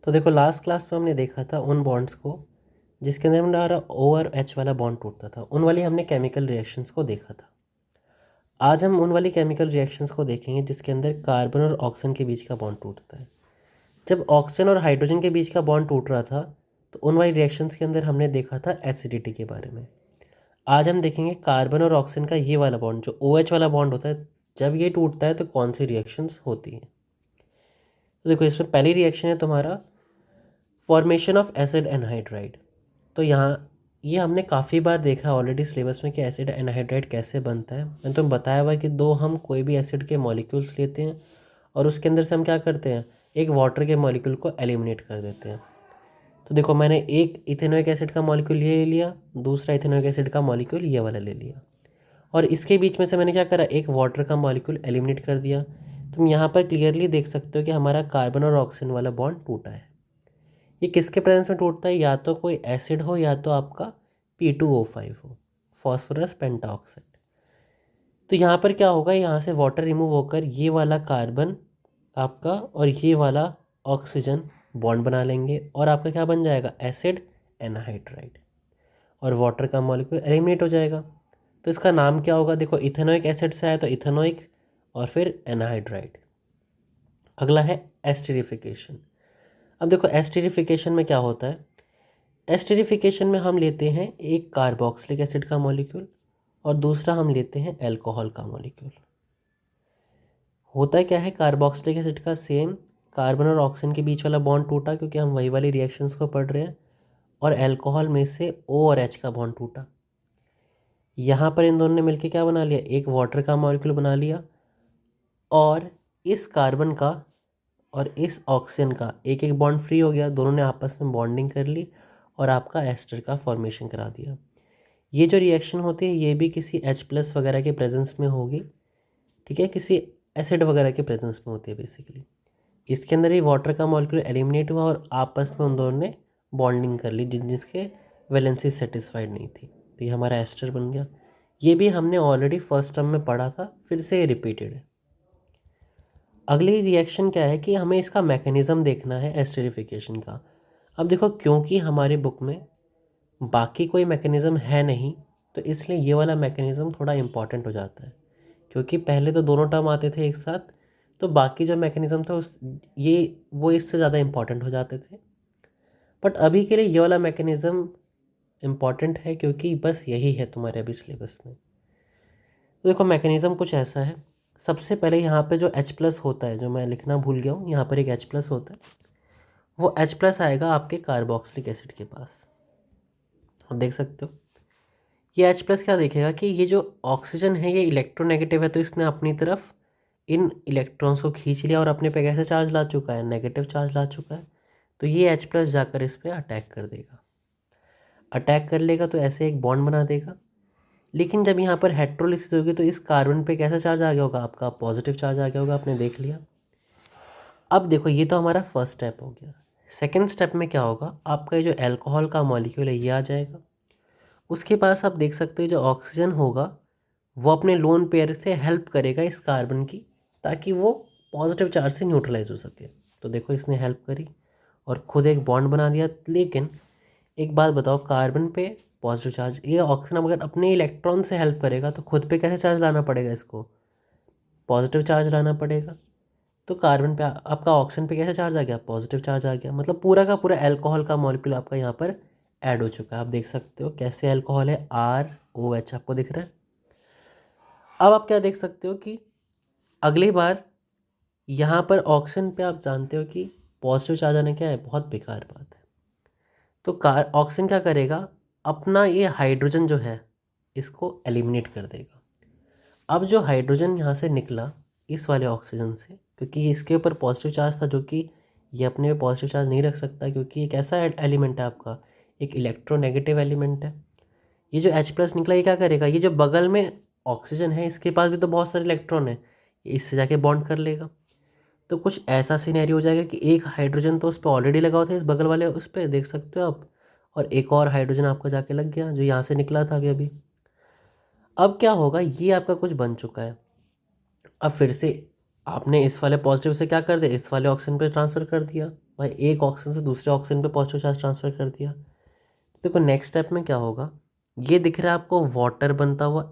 तो देखो last class में हमने देखा था उन बॉन्ड्स को जिसके अंदर हमारा O और H वाला बॉन्ड टूटता था, उन वाली हमने केमिकल रिएक्शंस को देखा था। आज हम उन वाली केमिकल रिएक्शंस को देखेंगे जिसके अंदर कार्बन और ऑक्सीजन के बीच का बॉन्ड टूटता है। जब ऑक्सीजन और हाइड्रोजन के बीच का बॉन्ड टूट रहा था तो उन वाली रिएक्शंस के अंदर हमने देखा था एसिडिटी के बारे में। आज हम देखेंगे कार्बन और ऑक्सीजन का ये वाला बॉन्ड जो OH वाला बॉन्ड होता है, जब ये टूटता है तो कौन सी रिएक्शंस होती हैं। तो देखो इसमें पहली रिएक्शन है तुम्हारा फॉर्मेशन ऑफ एसिड एनहाइड्राइड। तो यहाँ ये हमने काफ़ी बार देखा ऑलरेडी सिलेबस में कि एसिड एनहाइड्राइड कैसे बनता है। मैंने तुम्हें बताया हुआ कि दो हम कोई भी एसिड के मॉलिक्यूल्स लेते हैं और उसके अंदर से हम क्या करते हैं, एक वाटर के मॉलिक्यूल को एलिमिनेट कर देते हैं। तो देखो मैंने एक इथेनोइक एसिड का मॉलिक्यूल ये ले लिया, दूसरा इथेनोइक एसिड का मॉलिक्यूल ये वाला ले लिया, और इसके बीच में से मैंने क्या करा, एक वाटर का मॉलिक्यूल एलिमिनेट कर दिया। तुम यहाँ पर क्लियरली देख सकते हो कि हमारा कार्बन और ऑक्सीजन वाला बॉन्ड टूटा है। ये किसके प्रेजेंस में टूटता है, या तो कोई एसिड हो या तो आपका P2O5 हो, फॉस्फोरस पेंटाऑक्साइड। तो यहाँ पर क्या होगा, यहाँ से वाटर रिमूव होकर ये वाला कार्बन आपका और ये वाला ऑक्सीजन बॉन्ड बना लेंगे और आपका क्या बन जाएगा, एसिड एनहाइड्राइड, और वाटर का मॉलिक्यूल एलिमिनेट हो जाएगा। तो इसका नाम क्या होगा, देखो इथेनोइक एसिड से आया तो इथेनोइक और फिर एनहाइड्राइड। अगला है एस्टरिफिकेशन। अब देखो एस्टरिफिकेशन में क्या होता है, एस्टरिफिकेशन में हम लेते हैं एक कार्बोक्सिलिक एसिड का मॉलिक्यूल और दूसरा हम लेते हैं अल्कोहल का मॉलिक्यूल। होता क्या है, कार्बोक्सिलिक एसिड का सेम कार्बन और ऑक्सीजन के बीच वाला बॉन्ड टूटा क्योंकि हम वही वाली रिएक्शंस को पढ़ रहे हैं, और अल्कोहल में से O और H का बॉन्ड टूटा। यहाँ पर इन दोनों ने मिलकर क्या बना लिया, एक वाटर का मॉलिक्यूल बना लिया, और इस कार्बन का और इस ऑक्सीजन का एक एक बॉन्ड फ्री हो गया, दोनों ने आपस में बॉन्डिंग कर ली और आपका एस्टर का फॉर्मेशन करा दिया। ये जो रिएक्शन होती है ये भी किसी H+ वगैरह के प्रेजेंस में होगी, ठीक है, किसी एसिड वगैरह के प्रेजेंस में होती है बेसिकली। इसके अंदर ही वाटर का मॉलिक्यूल एलिमिनेट हुआ और आपस में उन दोनों ने बॉन्डिंग कर ली जिसके वैलेंसी सेटिस्फाइड नहीं थी, तो ये हमारा एस्टर बन गया। ये भी हमने ऑलरेडी फर्स्ट टर्म में पढ़ा था, फिर से ये रिपीटेड है। अगली रिएक्शन क्या है कि हमें इसका मैकेनिज़्म देखना है एस्टरिफिकेशन का। अब देखो क्योंकि हमारी बुक में बाकी कोई मैकेनिज़्म है नहीं, तो इसलिए ये वाला मैकेनिज़्म थोड़ा इम्पॉर्टेंट हो जाता है, क्योंकि पहले तो दोनों टर्म आते थे एक साथ, तो बाकी जो मैकेनिज़्म था उस ये वो इससे ज़्यादा इम्पॉर्टेंट हो जाते थे। बट अभी के लिए ये वाला मैकेनिज़्म इम्पॉर्टेंट है क्योंकि बस यही है तुम्हारे अभी सिलेबस में। तो देखो मैकेनिज़्म कुछ ऐसा है, सबसे पहले यहाँ पे जो H+ होता है, जो मैं लिखना भूल गया हूँ, यहाँ पर एक H+ होता है, वो H+ आएगा आपके कार्बोक्सिलिक एसिड के पास। आप देख सकते हो ये H+ क्या देखेगा कि ये जो ऑक्सीजन है ये इलेक्ट्रोनेगेटिव है, तो इसने अपनी तरफ इन इलेक्ट्रॉन्स को खींच लिया और अपने पे कैसे चार्ज ला चुका है, नेगेटिव चार्ज ला चुका है। तो ये H+ जाकर इस पर अटैक कर देगा, अटैक कर लेगा तो ऐसे एक बॉन्ड बना देगा। लेकिन जब यहाँ पर हेट्रोलिसिस होगी तो इस कार्बन पे कैसा चार्ज आ गया होगा, आपका पॉजिटिव चार्ज आ गया होगा, आपने देख लिया। अब देखो ये तो हमारा फर्स्ट स्टेप हो गया। सेकेंड स्टेप में क्या होगा, आपका ये जो अल्कोहल का मॉलिक्यूल है ये आ जाएगा, उसके पास आप देख सकते हो जो ऑक्सीजन होगा वो अपने लोन पेयर से हेल्प करेगा इस कार्बन की, ताकि वो पॉजिटिव चार्ज से न्यूट्रलाइज हो सके। तो देखो इसने हेल्प करी और खुद एक बॉन्ड बना दिया। लेकिन एक बात बताओ, कार्बन पे पॉजिटिव चार्ज, ये ऑक्सीजन अगर अपने इलेक्ट्रॉन से हेल्प करेगा तो खुद पे कैसे चार्ज लाना पड़ेगा, इसको पॉजिटिव चार्ज लाना पड़ेगा। तो कार्बन पे आपका ऑक्सीजन पे कैसे चार्ज आ गया, पॉजिटिव चार्ज आ गया, मतलब पूरा का पूरा अल्कोहल का मॉलिक्यूल आपका यहाँ पर ऐड हो चुका है। आप देख सकते हो कैसे अल्कोहल है, ROH आपको दिख रहा है। अब आप क्या देख सकते हो कि अगली बार यहाँ पर ऑक्सीजन पे आप जानते हो कि पॉजिटिव चार्ज आना क्या है, बहुत बेकार बात है। तो ऑक्सीजन क्या करेगा, अपना ये हाइड्रोजन जो है इसको एलिमिनेट कर देगा। अब जो हाइड्रोजन यहाँ से निकला इस वाले ऑक्सीजन से, क्योंकि इसके ऊपर पॉजिटिव चार्ज था, जो कि ये अपने पे पॉजिटिव चार्ज नहीं रख सकता क्योंकि एक ऐसा एलिमेंट है आपका, एक इलेक्ट्रोनेगेटिव एलिमेंट है। ये जो H+ निकला ये क्या करेगा, ये जो बगल में ऑक्सीजन है इसके पास भी तो बहुत सारे इलेक्ट्रॉन है, ये इससे जाके बॉन्ड कर लेगा। तो कुछ ऐसा सिनेरियो हो जाएगा कि एक हाइड्रोजन तो उस पर ऑलरेडी लगा हुआ था, इस बगल वाले उस पर देख सकते हो आप, और एक और हाइड्रोजन आपका जाके लग गया जो यहाँ से निकला था अभी अभी। अब क्या होगा, ये आपका कुछ बन चुका है। अब फिर से आपने इस वाले पॉजिटिव से क्या कर दिया, इस वाले ऑक्सीजन पे ट्रांसफ़र कर दिया भाई, एक ऑक्सीजन से दूसरे ऑक्सीजन पे पॉजिटिव चार्ज ट्रांसफ़र कर दिया। देखो नेक्स्ट स्टेप में क्या होगा, ये दिख रहा है आपको वाटर बनता हुआ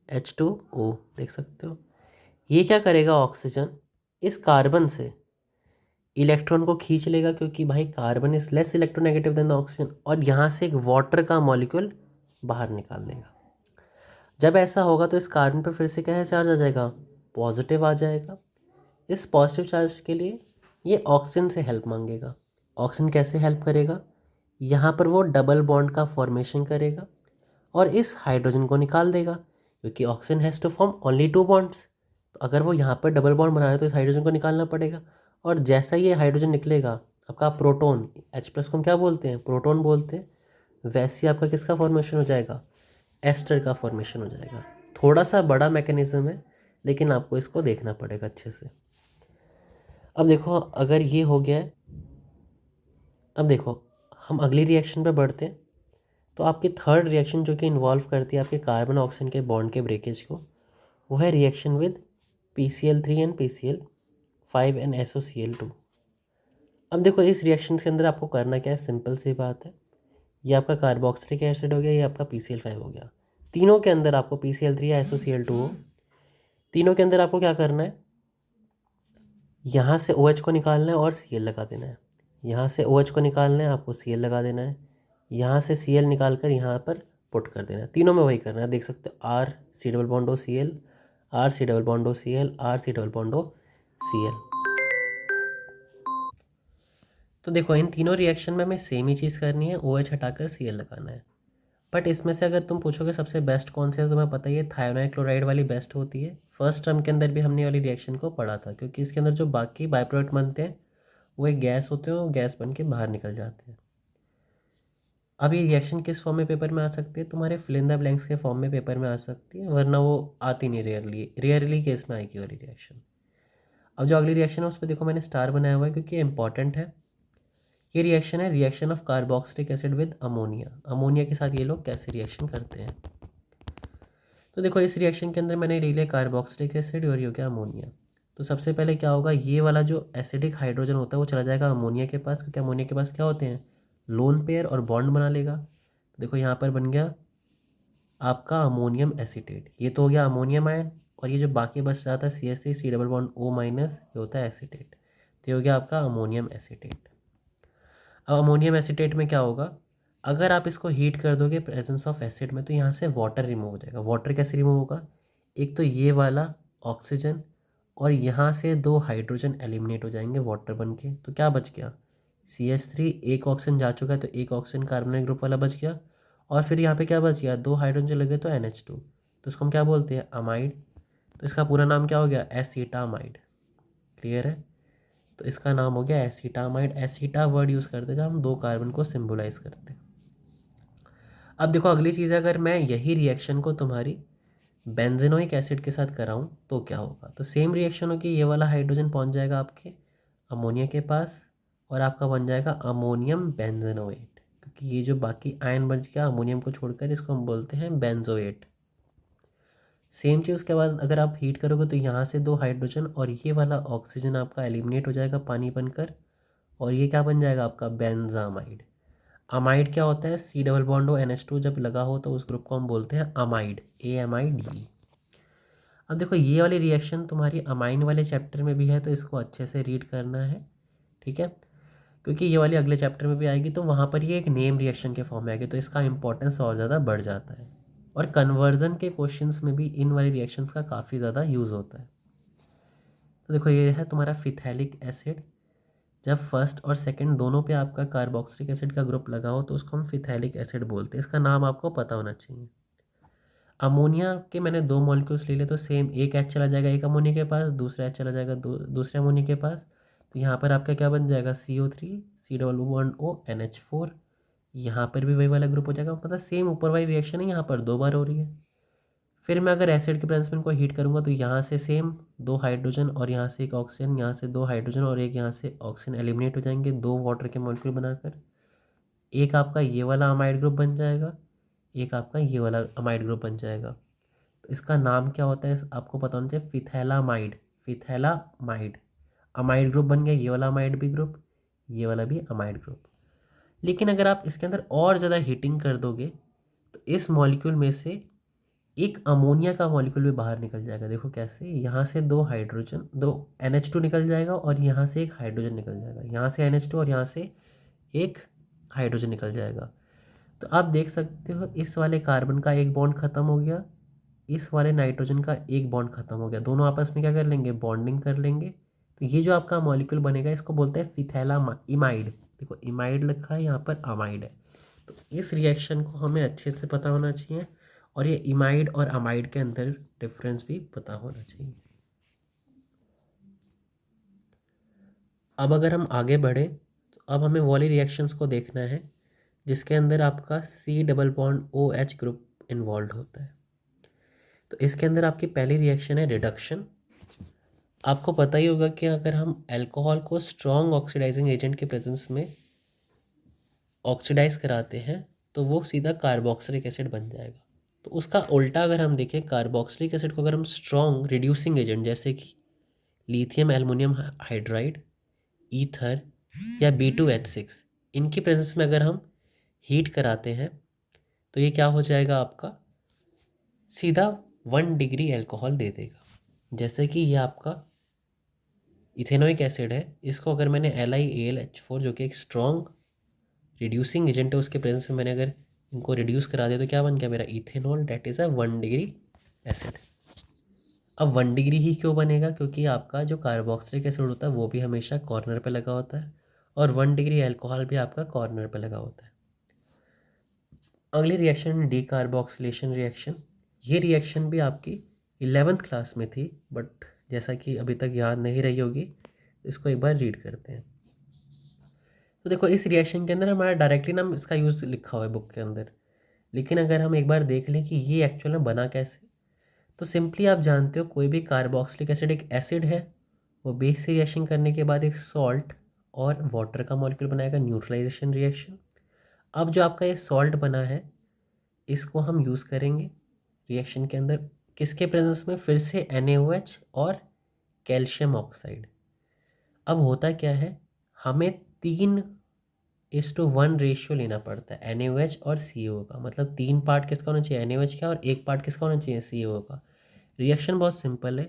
H2O देख सकते हो। ये क्या करेगा, ऑक्सीजन इस कार्बन से इलेक्ट्रॉन को खींच लेगा, क्योंकि भाई carbon is less electronegative than the oxygen, और यहाँ से एक वाटर का मॉलिक्यूल बाहर निकाल देगा। जब ऐसा होगा तो इस कार्बन पर फिर से क्या है, चार्ज आ जाएगा, पॉजिटिव आ जाएगा। इस पॉजिटिव चार्ज के लिए ये ऑक्सीजन से हेल्प मांगेगा। ऑक्सीजन कैसे हेल्प करेगा, यहाँ पर वो डबल बॉन्ड का फॉर्मेशन करेगा और इस हाइड्रोजन को निकाल देगा, क्योंकि oxygen has to form only 2 bonds. तो अगर वो यहाँ पर डबल बॉन्ड बना रहा है तो इस हाइड्रोजन को निकालना पड़ेगा, और जैसा ये हाइड्रोजन निकलेगा आपका प्रोटॉन, H+ को हम क्या बोलते हैं, प्रोटॉन बोलते हैं, वैसे ही आपका किसका फॉर्मेशन हो जाएगा, एस्टर का फॉर्मेशन हो जाएगा। थोड़ा सा बड़ा मैकेनिज्म है, लेकिन आपको इसको देखना पड़ेगा अच्छे से। अब देखो अगर ये हो गया है, अब देखो हम अगली रिएक्शन पे बढ़ते हैं। तो आपकी थर्ड रिएक्शन जो कि इन्वॉल्व करती है आपके कार्बन ऑक्सीजन के बॉन्ड के ब्रेकेज को, वो है reaction with PCl3 and PCl5 and SOCl2। अब देखो इस रिएक्शन के अंदर आपको करना क्या है, सिंपल सी बात है, ये आपका कार्बोक्सिलिक एसिड हो गया, ये आपका PCl5 हो गया। तीनों के अंदर आपको PCl3 या SOCl2 हो, तीनों के अंदर आपको क्या करना है, यहाँ से OH को निकालना है और Cl लगा देना है। यहाँ से OH को निकालना है, आपको Cl लगा देना है। यहाँ से Cl निकाल कर यहाँ पर पुट कर देना है। तीनों में वही करना है, देख सकते हो, RC double bond O Cl, RC double bond O Cl, RC double bond O Cl। तो देखो इन तीनों रिएक्शन में हमें सेम ही चीज़ करनी है, OH हटाकर Cl लगाना है। बट इसमें से अगर तुम पूछोगे सबसे बेस्ट कौन सी है, तो तुम्हें पता ही है थायोनाइल क्लोराइड वाली बेस्ट होती है। फर्स्ट टर्म के अंदर भी हमने वाली रिएक्शन को पढ़ा था, क्योंकि इसके अंदर जो बाकी बाय प्रोडक्ट बनते हैं वो एक गैस होते हैं, वो गैस बन के बाहर निकल जाते हैं। अब ये रिएक्शन किस फॉर्म में पेपर में आ सकती है, तुम्हारे फिल इन द ब्लैंक्स के फॉर्म में पेपर में आ सकती है, वरना वो आती नहीं, रेयरली केस में आएगी वाली रिएक्शन। अब जो अगली रिएक्शन है उस पर देखो मैंने स्टार बनाया हुआ है, क्योंकि ये इंपॉर्टेंट है। ये रिएक्शन है reaction of carboxylic acid with ammonia. Ammonia के साथ ये लोग कैसे रिएक्शन करते हैं, तो देखो इस रिएक्शन के अंदर मैंने ले लिया कार्बोक्सिलिक एसिड और ये हो गया अमोनिया। तो सबसे पहले क्या होगा, ये वाला जो एसिडिक हाइड्रोजन होता है वो चला जाएगा अमोनिया के पास, क्योंकि अमोनिया के पास क्या होते हैं, लोन पेयर और बॉन्ड बना लेगा। तो देखो यहाँ पर बन गया आपका अमोनियम एसीटेट, ये तो हो गया अमोनियम आयन, और ये जो बाकी बच जाता है CH3 C double bond O-, ये होता है एसीटेट, तो ये हो गया आपका अमोनियम एसीटेट। अब अमोनियम एसीटेट में क्या होगा, अगर आप इसको हीट कर दोगे प्रेजेंस ऑफ एसिड में, तो यहाँ से वाटर रिमूव हो जाएगा। वाटर कैसे रिमूव होगा, एक तो ये वाला ऑक्सीजन और यहाँ से 2 हाइड्रोजन एलिमिनेट हो जाएंगे वाटर बन के, तो क्या बच गया, CH3, एक ऑक्सीजन जा चुका है तो एक ऑक्सीजन कार्बोनिल ग्रुप वाला बच गया, और फिर यहाँ पे क्या बच गया, 2 हाइड्रोजन लगे तो NH2, तो इसको हम क्या बोलते हैं, अमाइड। तो इसका पूरा नाम क्या हो गया, एसीटामाइड। क्लियर है, तो इसका नाम हो गया एसीटामाइड। एसीटा वर्ड यूज़ करते हैं जब हम 2 कार्बन को सिम्बोलाइज करते हैं। अब देखो अगली चीज़ है, अगर मैं यही रिएक्शन को तुम्हारी बेंजेनोइक एसिड के साथ कराऊं तो क्या होगा, तो सेम रिएक्शन होगी, ये वाला हाइड्रोजन पहुंच जाएगा आपके अमोनिया के पास और आपका बन जाएगा अमोनियम बेंजेनोएट, क्योंकि ये जो बाकी आयन बच गया अमोनियम को छोड़कर, इसको हम बोलते हैं बेंजोएट। सेम चीज़ उसके बाद अगर आप हीट करोगे तो यहाँ से 2 हाइड्रोजन और ये वाला ऑक्सीजन आपका एलिमिनेट हो जाएगा पानी बनकर, और ये क्या बन जाएगा आपका बेंजामाइड। अमाइड क्या होता है, C double bond O NH2 जब लगा हो तो उस ग्रुप को हम बोलते हैं अमाइड, AMID। अब देखो ये वाली रिएक्शन तुम्हारी अमाइन वाले चैप्टर में भी है, तो इसको अच्छे से रीड करना है, ठीक है, क्योंकि ये वाली अगले चैप्टर में भी आएगी, तो वहाँ पर ये एक नेम रिएक्शन के फॉर्म में आएगी, तो इसका इंपॉर्टेंस और ज़्यादा बढ़ जाता है, और कन्वर्जन के क्वेश्चंस में भी इन वाली रिएक्शंस का काफ़ी ज़्यादा यूज़ होता है। तो देखो ये है तुम्हारा फिथैलिक एसिड, जब फर्स्ट और सेकंड दोनों पे आपका कार्बोक्सिलिक एसिड का ग्रुप लगा हो तो उसको हम फिथैलिक एसिड बोलते हैं, इसका नाम आपको पता होना चाहिए। अमोनिया के मैंने 2 मॉलिक्यूल्स ले लिए, तो सेम एक H चला जाएगा एक अमोनिया के पास, दूसरा H चला जाएगा दूसरे अमोनिया के पास, तो यहाँ पर आपका क्या बन जाएगा, CO3 C double bond O NH4, यहाँ पर भी वही वाला ग्रुप हो जाएगा, मतलब सेम ऊपर वाली रिएक्शन है, यहाँ पर 2 बार हो रही है। फिर मैं अगर एसिड के प्रेजेंस में इनको हीट करूँगा तो यहाँ से सेम 2 हाइड्रोजन और यहाँ से एक ऑक्सीजन, यहाँ से 2 हाइड्रोजन और एक यहाँ से ऑक्सीजन एलिमिनेट हो जाएंगे, 2 वाटर के मॉलिक्यूल बनाकर, एक आपका ये वाला अमाइड ग्रुप बन जाएगा, एक आपका ये वाला अमाइड ग्रुप बन जाएगा। तो इसका नाम क्या होता है, आपको पता होना चाहिए, फिथैलामाइड। फिथैलामाइड। अमाइड ग्रुप बन गया, ये वाला अमाइड भी ग्रुप, ये वाला भी अमाइड ग्रुप। लेकिन अगर आप इसके अंदर और ज़्यादा हीटिंग कर दोगे तो इस मॉलिक्यूल में से एक अमोनिया का मॉलिक्यूल भी बाहर निकल जाएगा। देखो कैसे, यहाँ से दो हाइड्रोजन, दो NH2 निकल जाएगा और यहाँ से एक हाइड्रोजन निकल जाएगा, यहाँ से NH2 और यहाँ से एक हाइड्रोजन निकल जाएगा। तो आप देख सकते हो इस वाले कार्बन का एक बॉन्ड ख़त्म हो गया, इस वाले नाइट्रोजन का एक बॉन्ड ख़त्म हो गया, दोनों आपस में क्या कर लेंगे, बॉन्डिंग कर लेंगे। तो ये जो आपका मॉलिक्यूल बनेगा इसको बोलते हैं फिथैलाइमाइड। देखो इमाइड लिखा है, यहाँ पर अमाइड है। तो इस रिएक्शन को हमें अच्छे से पता होना चाहिए और ये इमाइड और अमाइड के अंदर डिफरेंस भी पता होना चाहिए। अब अगर हम आगे बढ़े तो अब हमें वो वाली रिएक्शंस को देखना है जिसके अंदर आपका C double bond OH group involve होता है। तो इसके अंदर आपकी पहली रिएक्शन है रिडक्शन। आपको पता ही होगा कि अगर हम अल्कोहल को स्ट्रॉन्ग ऑक्सीडाइजिंग एजेंट के प्रेजेंस में ऑक्सीडाइज कराते हैं तो वो सीधा कार्बोक्सिलिक एसिड बन जाएगा। तो उसका उल्टा अगर हम देखें, कार्बोक्सिलिक एसिड को अगर हम स्ट्रॉन्ग रिड्यूसिंग एजेंट जैसे कि लिथियम एल्युमिनियम हाइड्राइड, ईथर या B2H6 इनकी प्रेजेंस में अगर हम हीट कराते हैं तो ये क्या हो जाएगा, आपका सीधा 1 डिग्री अल्कोहल दे देगा। जैसे कि ये आपका इथेनोइक एसिड है, इसको अगर मैंने LiAlH4 जो कि एक स्ट्रॉन्ग रिड्यूसिंग एजेंट है उसके प्रेजेंस में मैंने अगर इनको रिड्यूस करा दिया तो क्या बन गया मेरा ethanol, that is a 1 degree acid. अब 1 डिग्री ही क्यों बनेगा, क्योंकि आपका जो कार्बोक्सिलिक एसिड होता है वो भी हमेशा कॉर्नर पे लगा होता है और 1 डिग्री अल्कोहल भी आपका कॉर्नर पे लगा होता है। अगली रिएक्शन डीकार्बोक्सिलेशन रिएक्शन। ये रिएक्शन भी आपकी 11th क्लास में थी, बट जैसा कि अभी तक याद नहीं रही होगी, इसको एक बार रीड करते हैं। तो देखो इस रिएक्शन के अंदर हमारा डायरेक्टली नाम इसका यूज़ लिखा हुआ है बुक के अंदर, लेकिन अगर हम एक बार देख लें कि ये एक्चुअल में बना कैसे, तो सिंपली आप जानते हो कोई भी कार्बोक्सिलिक एसिड एक एसिड है, वो बेस से रिएक्शन करने के बाद एक सॉल्ट और वाटर का मॉलिक्यूल बनाएगा, न्यूट्रलाइजेशन रिएक्शन। अब जो आपका ये सॉल्ट बना है इसको हम यूज़ करेंगे रिएक्शन के अंदर, किसके प्रेजेंस में, फिर से NaOH और कैल्शियम ऑक्साइड। अब होता क्या है, हमें 3:1 रेशियो लेना पड़ता है NaOH और CO का, मतलब 3 पार्ट किसका होना चाहिए, NaOH का, और 1 पार्ट किसका होना चाहिए, CO का। रिएक्शन बहुत सिंपल है,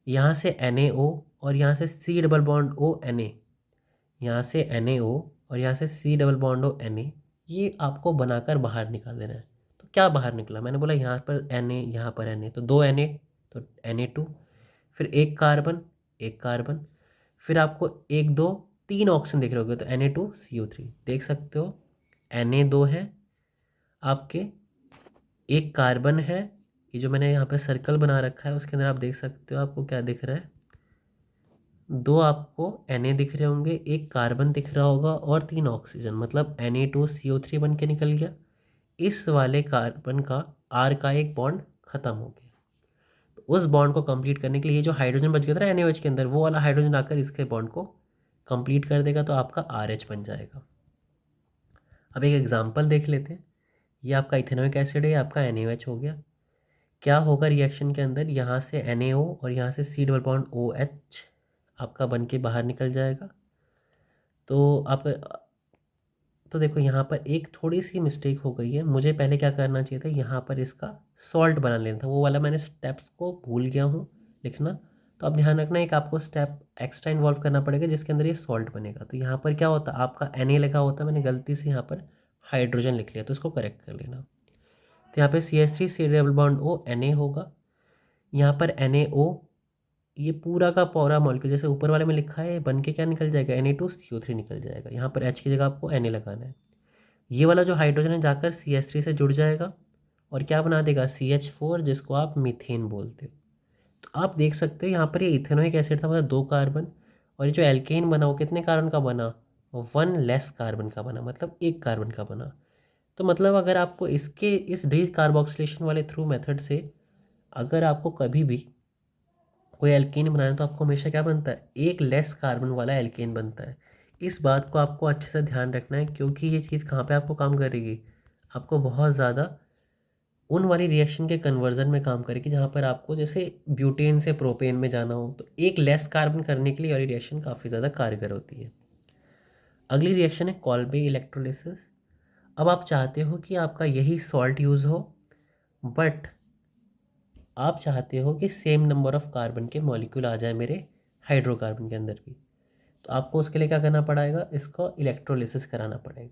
यहाँ से NaO और यहाँ से C double bond O Na, यहाँ से NaO और यहाँ से C double bond O Na, ये आपको बनाकर बाहर निकाल देना है। तो क्या बाहर निकला, मैंने बोला यहाँ पर Na, यहाँ पर Na, तो 2 Na, तो Na2, फिर एक कार्बन, एक कार्बन, फिर आपको एक दो तीन ऑक्सीजन दिख रहे होगे, तो Na2CO3 देख सकते हो, Na2 है आपके, एक कार्बन है, ये जो मैंने यहाँ पे सर्कल बना रखा है उसके अंदर आप देख सकते हो आपको क्या दिख रहा है, 2 आपको Na दिख रहे होंगे, एक कार्बन दिख रहा होगा और 3 ऑक्सीजन, मतलब Na2CO3 बन के निकल गया। इस वाले कार्बन का R का एक बॉन्ड खत्म हो गया, तो उस बॉन्ड को कंप्लीट करने के लिए ये जो हाइड्रोजन बच गया था ना NaOH के अंदर, वो वाला हाइड्रोजन आकर इसके बॉन्ड को कंप्लीट कर देगा, तो आपका RH बन जाएगा। अब एक एग्जांपल देख लेते हैं, ये आपका इथेनोइक एसिड है, आपका NaOH हो गया। क्या होगा रिएक्शन के अंदर, यहाँ से NaO और यहाँ से C डबल बॉन्ड OH आपका बन के बाहर निकल जाएगा। तो आप, तो देखो यहाँ पर एक थोड़ी सी मिस्टेक हो गई है, मुझे पहले क्या करना चाहिए था, यहाँ पर इसका सॉल्ट बना लेना था, वो वाला मैंने स्टेप्स को भूल गया हूँ लिखना। तो अब ध्यान रखना, एक आपको स्टेप एक्स्ट्रा इन्वॉल्व करना पड़ेगा जिसके अंदर ये सॉल्ट बनेगा। तो यहाँ पर क्या होता, आपका Na लिखा होता, मैंने गलती से यहाँ पर हाइड्रोजन लिख लिया, तो इसको करेक्ट कर लेना। तो यहाँ पे CH3 C double bond O Na होगा, यहाँ पर NaO, ये पूरा का पूरा मॉलिक्यूल जैसे ऊपर वाले में लिखा है बन के क्या निकल जाएगा, Na2CO3 निकल जाएगा। यहाँ पर H की जगह आपको Na लगाना है। ये वाला जो हाइड्रोजन है जाकर CH3 से जुड़ जाएगा और क्या बना देगा, CH4, जिसको आप मीथेन बोलते हो। तो आप देख सकते हो यहाँ पर ये इथेनोइक एसिड था, मतलब 2 कार्बन, और ये जो एल्केन बना वो कितने कार्बन का बना, 1 लेस कार्बन का बना, मतलब 1 कार्बन का बना। तो मतलब अगर आपको इसके इस डी कार्बोक्सिलेशन वाले थ्रू मेथड से अगर आपको कभी भी कोई एल्केन बनाना है तो आपको हमेशा क्या बनता है, एक लेस कार्बन वाला एल्केन बनता है। इस बात को आपको अच्छे से ध्यान रखना है, क्योंकि ये चीज़ कहाँ पे आपको काम करेगी, आपको बहुत ज़्यादा उन वाली रिएक्शन के कन्वर्जन में काम करेगी जहाँ पर आपको जैसे ब्यूटेन से प्रोपेन में जाना हो, तो एक लेस कार्बन करने के लिए वाली रिएक्शन काफ़ी ज़्यादा कारगर होती है। अगली रिएक्शन है कॉल्बे इलेक्ट्रोलिसिस। अब आप चाहते हो कि आपका यही सॉल्ट यूज़ हो, बट आप चाहते हो कि सेम नंबर ऑफ कार्बन के मॉलिक्यूल आ जाए मेरे हाइड्रोकार्बन के अंदर भी, तो आपको उसके लिए क्या करना पड़ेगा, इसको इलेक्ट्रोलिसिस कराना पड़ेगा।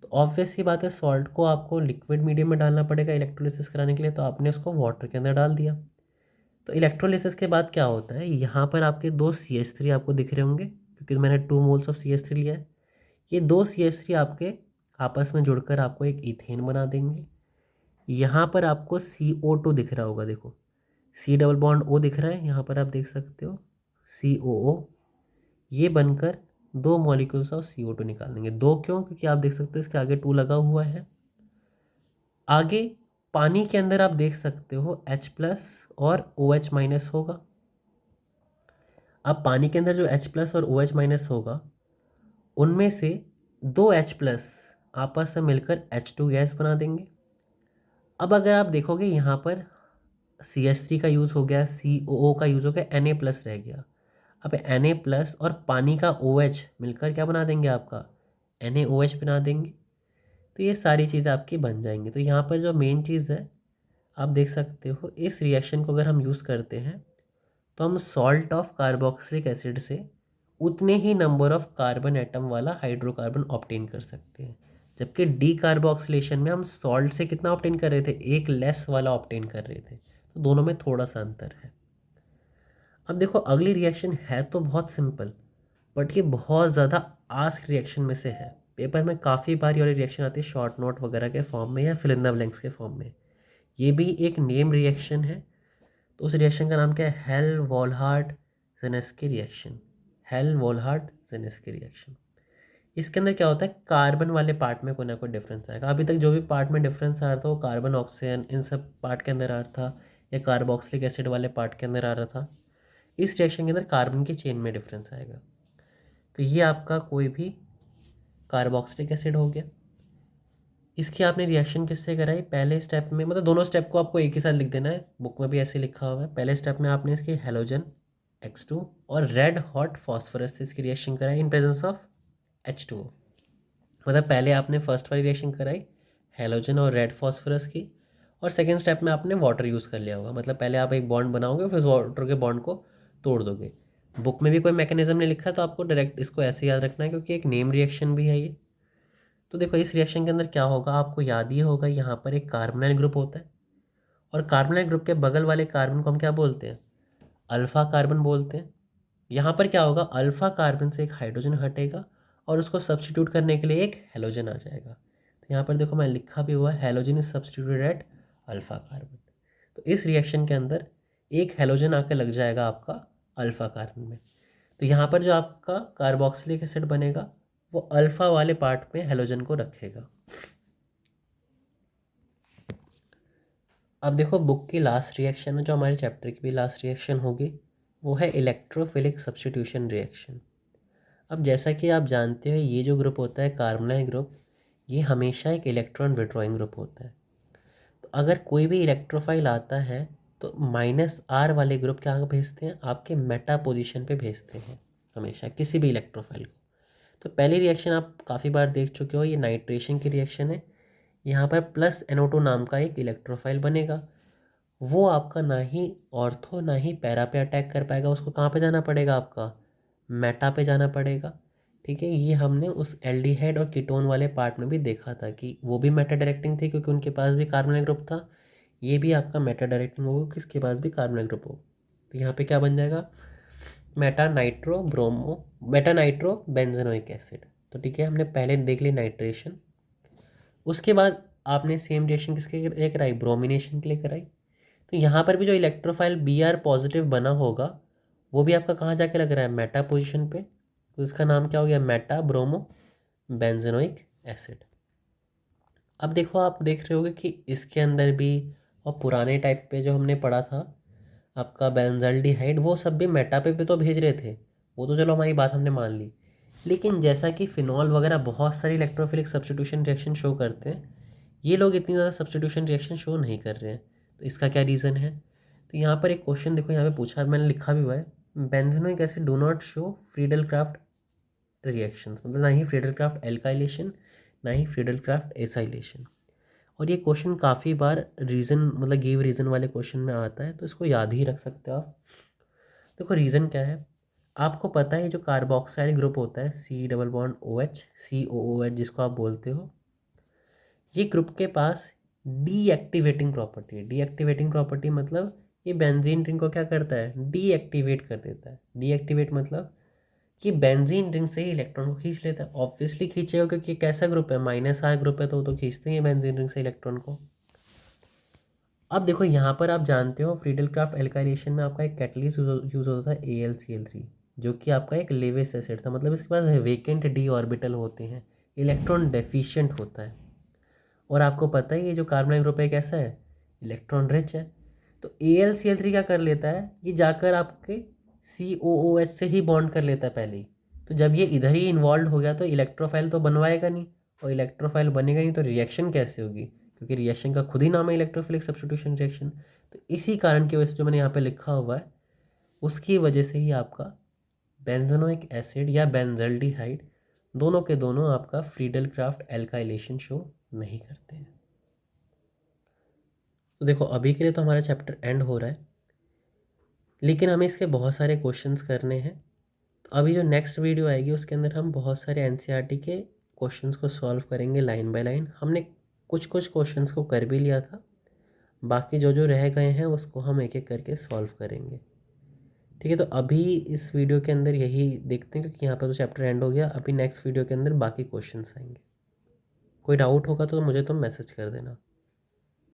तो ऑब्वियस सी बात है, सॉल्ट को आपको लिक्विड मीडियम में डालना पड़ेगा इलेक्ट्रोलिसिस कराने के लिए, तो आपने उसको वाटर के अंदर डाल दिया। तो इलेक्ट्रोलिसिस के बाद क्या होता है, यहाँ पर आपके दो CH3 आपको दिख रहे होंगे, क्योंकि मैंने 2 मोल्स ऑफ CH3 लिया है। ये दो CH3 आपके आपस में जुड़कर आपको एक इथेन बना देंगे। यहाँ पर आपको CO2 दिख रहा होगा, देखो C डबल बॉन्ड O दिख रहा है, यहाँ पर आप देख सकते हो COO। ये बनकर दो मॉलिक्यूल्स ऑफ CO2 निकाल देंगे। दो क्यों, क्योंकि आप देख सकते हो इसके आगे 2 लगा हुआ है। आगे पानी के अंदर आप देख सकते हो H+ और OH- होगा। अब पानी के अंदर जो H+ और OH- होगा, उनमें से दो H+ आपस में मिलकर H2 गैस बना देंगे। अब अगर आप देखोगे यहाँ पर CH3 का यूज़ हो गया, COO का यूज़ हो गया, Na+ रह गया। अब Na+ और पानी का OH मिलकर क्या बना देंगे, आपका NaOH बना देंगे। तो ये सारी चीज़ें आपकी बन जाएंगी। तो यहाँ पर जो मेन चीज़ है, आप देख सकते हो इस रिएक्शन को अगर हम यूज़ करते हैं तो हम सॉल्ट ऑफ कार्बोक्सिलिक एसिड से उतने ही नंबर ऑफ कार्बन एटम वाला हाइड्रोकार्बन ऑब्टेन कर सकते हैं, जबकि डी कार्बोक्सिलेशन में हम सॉल्ट से कितना ऑब्टेन कर रहे थे, एक लेस वाला ऑब्टेन कर रहे थे। तो दोनों में थोड़ा सा अंतर है। अब देखो अगली रिएक्शन है तो बहुत सिंपल, बट ये बहुत ज़्यादा आस्क रिएक्शन में से है। पेपर में काफ़ी बार ये वाली रिएक्शन आती है शॉर्ट नोट वगैरह के फॉर्म में या फिल इन द ब्लैंक्स के फॉर्म में। ये भी एक नेम रिएक्शन है। तो उस रिएक्शन का नाम क्या है, Hell Volhard Zelinsky reaction. Hell Volhard Zelinsky reaction. इसके अंदर क्या होता है, कार्बन वाले पार्ट में कोई ना कोई डिफरेंस आएगा। अभी तक जो भी पार्ट में डिफरेंस आ रहा था वो कार्बन, ऑक्सीजन, इन सब पार्ट के अंदर आ रहा था, या कार्बोक्सिलिक एसिड वाले पार्ट के अंदर आ रहा था। इस रिएक्शन के अंदर कार्बन की चेन में डिफरेंस आएगा। तो ये आपका कोई भी कार्बोक्सिलिक एसिड हो गया। इसकी आपने रिएक्शन किससे कराई, पहले स्टेप में, मतलब दोनों स्टेप को आपको एक ही साथ लिख देना है, बुक में भी ऐसे लिखा हुआ है। पहले स्टेप में आपने इसकी हेलोजन X2 और रेड हॉट फॉस्फोरस से इसकी रिएक्शन कराई इन प्रेजेंस ऑफ H2O। मतलब पहले आपने फर्स्ट वाली रिएक्शन कराई हेलोजन और रेड फॉस्फोरस की, और सेकेंड स्टेप में आपने वाटर यूज़ कर लिया होगा। मतलब पहले आप एक बॉन्ड बनाओगे, फिर वाटर के बॉन्ड को तोड़ दोगे। बुक में भी कोई मैकेनिज्म नहीं लिखा, तो आपको डायरेक्ट इसको ऐसे याद रखना है, क्योंकि एक नेम रिएक्शन भी है ये। तो देखो इस रिएक्शन के अंदर क्या होगा, आपको याद ही होगा, यहाँ पर एक कार्बोनाइल ग्रुप होता है, और कार्बोनाइल ग्रुप के बगल वाले कार्बन को हम क्या बोलते हैं, अल्फा कार्बन बोलते हैं। यहाँ पर क्या होगा, अल्फा कार्बन से एक हाइड्रोजन हटेगा और उसको सब्स्टिट्यूट करने के लिए एक हेलोजन आ जाएगा। तो यहाँ पर देखो मैं लिखा भी हुआ है, halogen is substituted at alpha carbon. तो इस रिएक्शन के अंदर एक हेलोजन आकर लग जाएगा आपका अल्फा कार्बन में। तो यहाँ पर जो आपका कार्बोक्सिलिक एसिड बनेगा वो अल्फा वाले पार्ट में हेलोजन को रखेगा। अब देखो बुक की लास्ट रिएक्शन है, जो हमारे चैप्टर की भी लास्ट रिएक्शन होगी, वो है इलेक्ट्रोफिलिक सब्स्टिट्यूशन रिएक्शन। अब जैसा कि आप जानते हो, ये जो ग्रुप होता है कार्बोनाइल ग्रुप, ये हमेशा एक इलेक्ट्रॉन विड्रॉइंग ग्रुप होता है। तो अगर कोई भी इलेक्ट्रोफाइल आता है तो -R वाले ग्रुप क्या भेजते हैं, आपके मेटा पोजीशन पे भेजते हैं हमेशा किसी भी इलेक्ट्रोफाइल को। तो पहली रिएक्शन आप काफ़ी बार देख चुके हो, ये नाइट्रेशन की रिएक्शन है। यहाँ पर +NO2 नाम का एक इलेक्ट्रोफाइल बनेगा। वो आपका ना ही ऑर्थो ना ही पैरा पे अटैक कर पाएगा, उसको कहाँ पे जाना पड़ेगा, आपका मेटा पे जाना पड़ेगा। ठीक है, ये हमने उस एल्डिहाइड और कीटोन वाले पार्ट में भी देखा था कि वो भी मेटा डायरेक्टिंग थे, क्योंकि उनके पास भी कार्बोनिल ग्रुप था। ये भी आपका मेटा डायरेक्टिंग होगा, किसके पास भी कार्बोनिल ग्रुप हो। तो यहाँ पे क्या बन जाएगा, मेटा नाइट्रो बेंजेनोइक एसिड। तो ठीक है, हमने पहले देख ली नाइट्रेशन। उसके बाद आपने सेम रिएक्शन किसके लिए कराई, ब्रोमिनेशन के लिए कराई। तो यहाँ पर भी जो इलेक्ट्रोफाइल Br पॉजिटिव बना होगा वो भी आपका कहाँ जाके लग रहा है, मेटा पोजीशन पे। तो इसका नाम क्या हो गया, मेटा ब्रोमो बेंजेनोइक एसिड। अब देखो आप देख रहे होगे कि इसके अंदर भी, और पुराने टाइप पे जो हमने पढ़ा था आपका बेंजल्डिहाइड, वो सब भी मेटा पे तो भेज रहे थे। वो तो चलो हमारी बात हमने मान ली, लेकिन जैसा कि फिनॉल वगैरह बहुत सारी इलेक्ट्रोफिलिक सब्स्टिट्यूशन रिएक्शन शो करते हैं, ये लोग इतनी ज़्यादा सब्स्टिट्यूशन रिएक्शन शो नहीं कर रहे हैं। तो इसका क्या रीज़न है? तो यहाँ पर एक क्वेश्चन देखो, यहाँ पे पूछा, मैंने लिखा भी हुआ है, benzenoic acid do not show Friedel Crafts reactions, मतलब ना ही फ्रीडल क्राफ्ट एल्काइलेशन, ना ही फ्रीडल क्राफ्ट एसाइलेशन। और ये क्वेश्चन काफ़ी बार रीज़न, मतलब गिव रीज़न वाले क्वेश्चन में आता है, तो इसको याद ही रख सकते हो आप। देखो रीज़न क्या है, आपको पता है जो कार्बोक्साइल ग्रुप होता है C double bond OH, COOH जिसको आप बोलते हो, ये ग्रुप के पास डीएक्टिवेटिंग प्रॉपर्टी है। डीएक्टिवेटिंग प्रॉपर्टी मतलब ये बेंजीन रिंग को क्या करता है, डीएक्टिवेट कर देता है। डीएक्टिवेट मतलब कि बेंजीन रिंग से ही इलेक्ट्रॉन को खींच लेता है। ऑब्वियसली खींचेगा क्योंकि कैसा ग्रुप है, -R ग्रुप है, तो खींचते हैं बेंजीन रिंग से इलेक्ट्रॉन को। अब देखो यहाँ पर आप जानते हो फ्रीडल क्राफ्ट एल्काइलेशन में आपका एक कैटलिस्ट यूज होता था AlCl3, जो कि आपका एक लेविस एसिड था, मतलब इसके पास वेकेंट डी ऑर्बिटल होते हैं, इलेक्ट्रॉन डेफिशिएंट होता है। और आपको पता है ये जो कार्बोनाइल ग्रुप है कैसा है, इलेक्ट्रॉन रिच है। तो AlCl3 क्या कर लेता है, ये जाकर आपके COOH से ही बॉन्ड कर लेता है पहले ही। तो जब ये इधर ही इन्वॉल्व हो गया तो इलेक्ट्रोफाइल तो बनवाएगा नहीं, और इलेक्ट्रोफाइल बनेगा नहीं तो रिएक्शन कैसे होगी, क्योंकि रिएक्शन का खुद ही नाम है इलेक्ट्रोफिलिक सब्स्टिट्यूशन रिएक्शन। तो इसी कारण की वजह से जो मैंने यहाँ पे लिखा हुआ है, उसकी वजह से ही आपका बेंजोनोइक एसिड या बेंजल्डिहाइड दोनों के दोनों आपका फ्रीडल क्राफ्ट एल्काइलेशन शो नहीं करते हैं। तो देखो अभी के लिए तो हमारा चैप्टर एंड हो रहा है, लेकिन हमें इसके बहुत सारे क्वेश्चंस करने हैं। तो अभी जो नेक्स्ट वीडियो आएगी उसके अंदर हम बहुत सारे NCERT के क्वेश्चंस को सॉल्व करेंगे लाइन बाय लाइन। हमने कुछ कुछ क्वेश्चंस को कर भी लिया था, बाकी जो जो रह गए हैं उसको हम एक एक करके सॉल्व करेंगे। ठीक है, तो अभी इस वीडियो के अंदर यही देखते हैं, क्योंकि यहाँ पर तो चैप्टर एंड हो गया। अभी नेक्स्ट वीडियो के अंदर बाकी क्वेश्चंस आएंगे। कोई डाउट होगा तो मुझे तुम मैसेज कर देना।